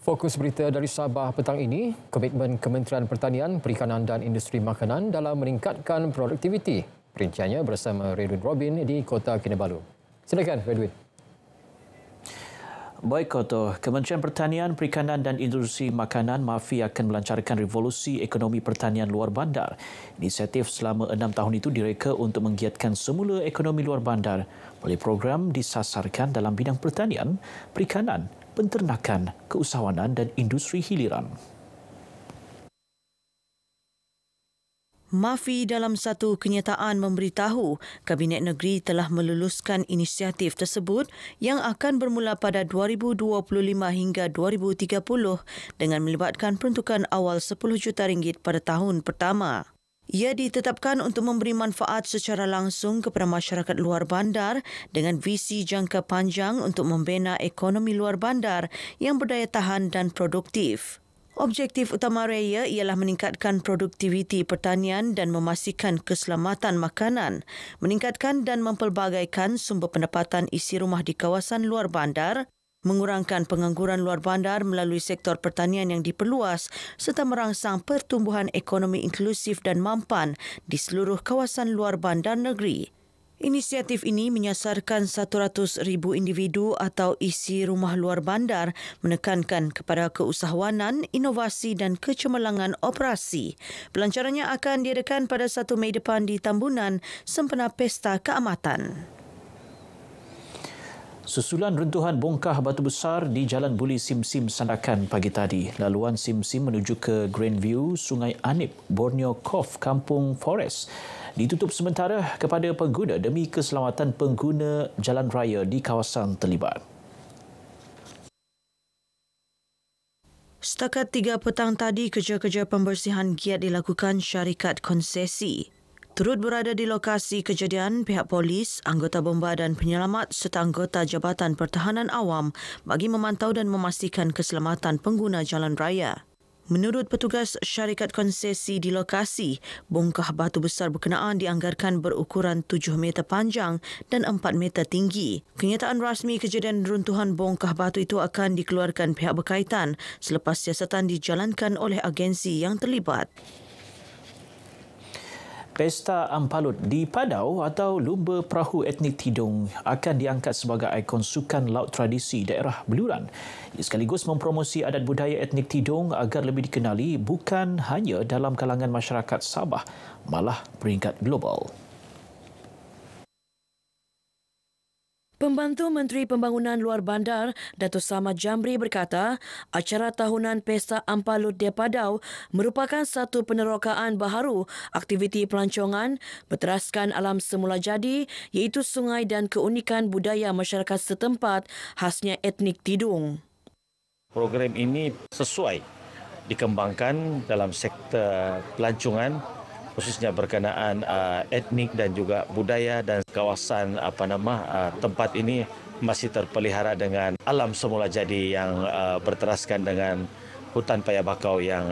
Fokus berita dari Sabah petang ini, komitmen Kementerian Pertanian, Perikanan dan Industri Makanan dalam meningkatkan produktiviti. Perinciannya bersama Redwin Robin di Kota Kinabalu. Silakan, Redwin. Baik, Koto. Kementerian Pertanian, Perikanan dan Industri Makanan MAFI akan melancarkan revolusi ekonomi pertanian luar bandar. Inisiatif selama 6 tahun itu direka untuk menggiatkan semula ekonomi luar bandar. Oleh program disasarkan dalam bidang pertanian, perikanan, penternakan, keusahawanan dan industri hiliran. MAFI dalam satu kenyataan memberitahu Kabinet Negeri telah meluluskan inisiatif tersebut yang akan bermula pada 2025 hingga 2030 dengan melibatkan peruntukan awal RM10 juta pada tahun pertama. Ia ditetapkan untuk memberi manfaat secara langsung kepada masyarakat luar bandar dengan visi jangka panjang untuk membina ekonomi luar bandar yang berdaya tahan dan produktif. Objektif utama raya ialah meningkatkan produktiviti pertanian dan memastikan keselamatan makanan, meningkatkan dan mempelbagaikan sumber pendapatan isi rumah di kawasan luar bandar, mengurangkan pengangguran luar bandar melalui sektor pertanian yang diperluas serta merangsang pertumbuhan ekonomi inklusif dan mampan di seluruh kawasan luar bandar negeri. Inisiatif ini menyasarkan 100,000 individu atau isi rumah luar bandar menekankan kepada keusahawanan, inovasi dan kecemerlangan operasi. Pelancarannya akan diadakan pada 1 Mei depan di Tambunan sempena Pesta Keamatan. Susulan runtuhan bongkah batu besar di Jalan Buli Sim-Sim Sandakan pagi tadi. Laluan Sim-Sim menuju ke Grandview, Sungai Anip, Borneo Cove, Kampung Forest ditutup sementara kepada pengguna demi keselamatan pengguna jalan raya di kawasan terlibat. Setakat 3 petang tadi, kerja-kerja pembersihan giat dilakukan syarikat konsesi. Turut berada di lokasi kejadian pihak polis, anggota bomba dan penyelamat serta anggota Jabatan Pertahanan Awam bagi memantau dan memastikan keselamatan pengguna jalan raya. Menurut petugas syarikat konsesi di lokasi, bongkah batu besar berkenaan dianggarkan berukuran 7 meter panjang dan 4 meter tinggi. Kenyataan rasmi kejadian runtuhan bongkah batu itu akan dikeluarkan pihak berkaitan selepas siasatan dijalankan oleh agensi yang terlibat. Pesta Ampalut di Padau atau Lumba Perahu Etnik Tidung akan diangkat sebagai ikon sukan laut tradisi daerah Beluran. Ia sekaligus mempromosi adat budaya etnik Tidung agar lebih dikenali bukan hanya dalam kalangan masyarakat Sabah, malah peringkat global. Pembantu Menteri Pembangunan Luar Bandar, Datuk Samad Jamri berkata, acara tahunan Pesta Ampalut di Padau merupakan satu penerokaan baharu aktiviti pelancongan berteraskan alam semula jadi iaitu sungai dan keunikan budaya masyarakat setempat khasnya etnik Tidung. Program ini sesuai dikembangkan dalam sektor pelancongan khususnya berkenaan etnik dan juga budaya dan kawasan tempat ini masih terpelihara dengan alam semula jadi yang berteraskan dengan hutan paya bakau yang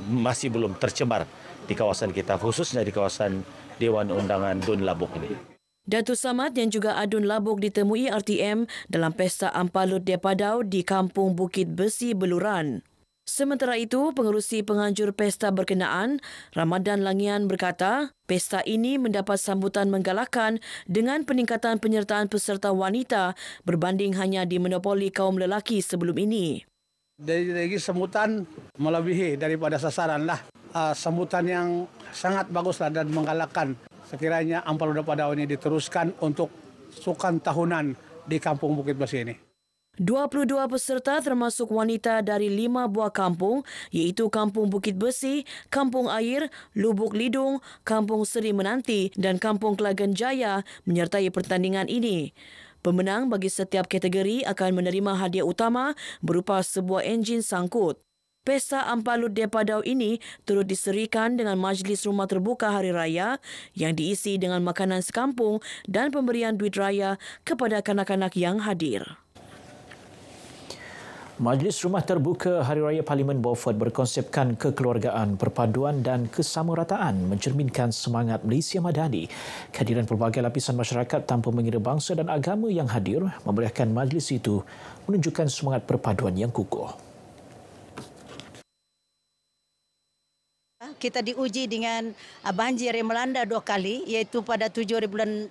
masih belum tercemar di kawasan kita, khususnya di kawasan Dewan Undangan Dun Labuk ini. Datuk Samad yang juga Adun Labuk ditemui RTM dalam Pesta Ampalut di Padau di Kampung Bukit Besi, Beluran. Sementara itu, pengerusi penganjur pesta berkenaan, Ramadan Langian berkata, pesta ini mendapat sambutan menggalakkan dengan peningkatan penyertaan peserta wanita berbanding hanya dimonopoli kaum lelaki sebelum ini. Dari segi sambutan melebihi daripada sasaran lah. Sambutan yang sangat baguslah dan menggalakkan. Sekiranya Ampalut di Padau ini diteruskan untuk sukan tahunan di Kampung Bukit Besi ini. 22 peserta termasuk wanita dari 5 buah kampung iaitu Kampung Bukit Besi, Kampung Air, Lubuk Lidung, Kampung Seri Menanti dan Kampung Kelagan Jaya menyertai pertandingan ini. Pemenang bagi setiap kategori akan menerima hadiah utama berupa sebuah enjin sangkut. Pesta Ampalut di Padau ini turut diserikan dengan majlis rumah terbuka Hari Raya yang diisi dengan makanan sekampung dan pemberian duit raya kepada kanak-kanak yang hadir. Majlis Rumah Terbuka Hari Raya Parlimen Beaufort berkonsepkan kekeluargaan, perpaduan dan kesamarataan mencerminkan semangat Malaysia Madani. Kehadiran pelbagai lapisan masyarakat tanpa mengira bangsa dan agama yang hadir memeriahkan majlis itu menunjukkan semangat perpaduan yang kukuh. kita diuji dengan banjir yang melanda 2 kali, iaitu pada 7 hari bulan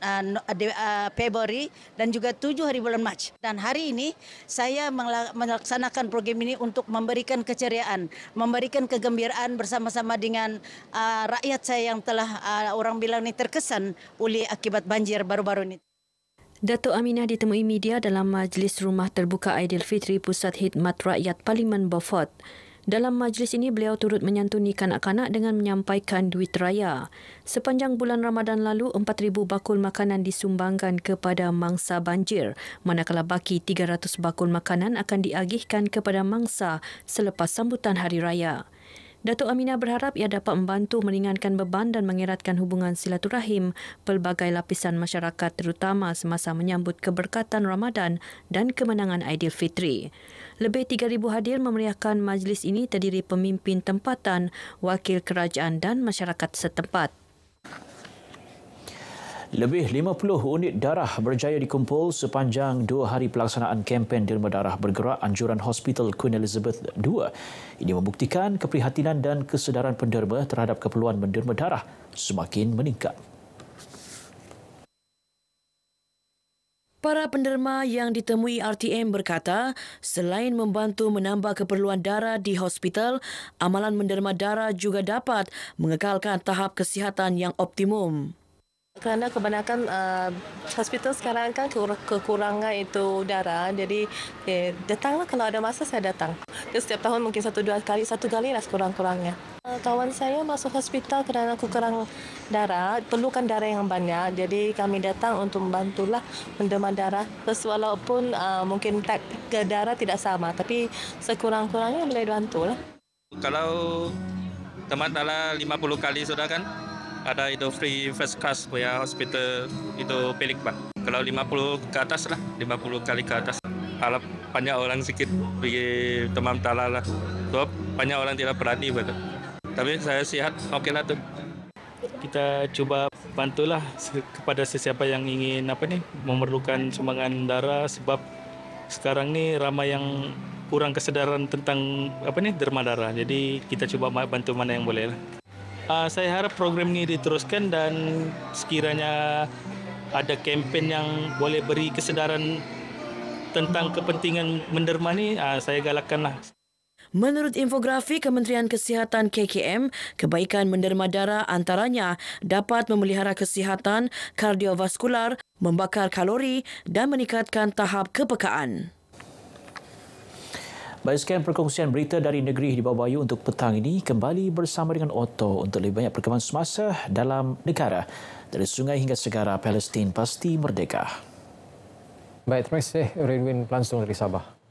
Februari dan juga 7 hari bulan Mac. Dan hari ini saya melaksanakan program ini untuk memberikan keceriaan, memberikan kegembiraan bersama-sama dengan rakyat saya yang telah orang bilang ini terkesan oleh akibat banjir baru-baru ini. Datuk Aminah ditemui media dalam Majlis Rumah Terbuka Aidilfitri Pusat Khidmat Rakyat Parlimen Beaufort. Dalam majlis ini, beliau turut menyantuni kanak-kanak dengan menyampaikan duit raya. Sepanjang bulan Ramadan lalu, 4,000 bakul makanan disumbangkan kepada mangsa banjir, manakala baki 300 bakul makanan akan diagihkan kepada mangsa selepas sambutan Hari Raya. Datuk Aminah berharap ia dapat membantu meringankan beban dan mengeratkan hubungan silaturahim pelbagai lapisan masyarakat terutama semasa menyambut keberkatan Ramadan dan kemenangan Aidilfitri. Lebih 3,000 hadir memeriahkan majlis ini terdiri pemimpin tempatan, wakil kerajaan dan masyarakat setempat. Lebih 50 unit darah berjaya dikumpul sepanjang 2 hari pelaksanaan kempen derma darah bergerak anjuran Hospital Queen Elizabeth II. Ini membuktikan keprihatinan dan kesedaran penderma terhadap keperluan menderma darah semakin meningkat. Para penderma yang ditemui RTM berkata, selain membantu menambah keperluan darah di hospital, amalan menderma darah juga dapat mengekalkan tahap kesihatan yang optimum. Kerana kebanyakan hospital sekarang kan kekurangan itu darah, jadi datanglah kalau ada masa saya datang. Setiap tahun mungkin 1-2 kali, 1 kali lah sekurang-kurangnya. Kawan saya masuk hospital kerana kekurangan darah, perlukan darah yang banyak, jadi kami datang untuk membantulah menderma darah. Terus walaupun mungkin tag darah tidak sama, tapi sekurang-kurangnya boleh bantulah. Kalau teman darah 50 kali sudah kan, ada itu free first class punya hospital itu pelik pak. Kalau 50 ke atas lah, 50 kali ke atas. Harap banyak orang sikit pergi demam darah lah. Sebab banyak orang tidak perhati betul. Tapi saya sihat, okeylah tu. Kita cuba bantulah kepada sesiapa yang ingin memerlukan sumbangan darah sebab sekarang ni ramai yang kurang kesedaran tentang derma darah. Jadi kita cuba bantu mana yang boleh lah. Saya harap program ini diteruskan dan sekiranya ada kempen yang boleh beri kesedaran tentang kepentingan menderma ni, saya galakkanlah. Menurut infografi Kementerian Kesihatan KKM, kebaikan menderma darah antaranya dapat memelihara kesihatan kardiovaskular, membakar kalori dan meningkatkan tahap kepekaan. Baik, sekian perkongsian berita dari negeri di Bawah Bayu untuk petang ini. Kembali bersama dengan Otto untuk lebih banyak perkembangan semasa dalam negara. Dari sungai hingga segara, Palestin pasti merdeka. Baik, terima kasih Redwin langsung dari Sabah.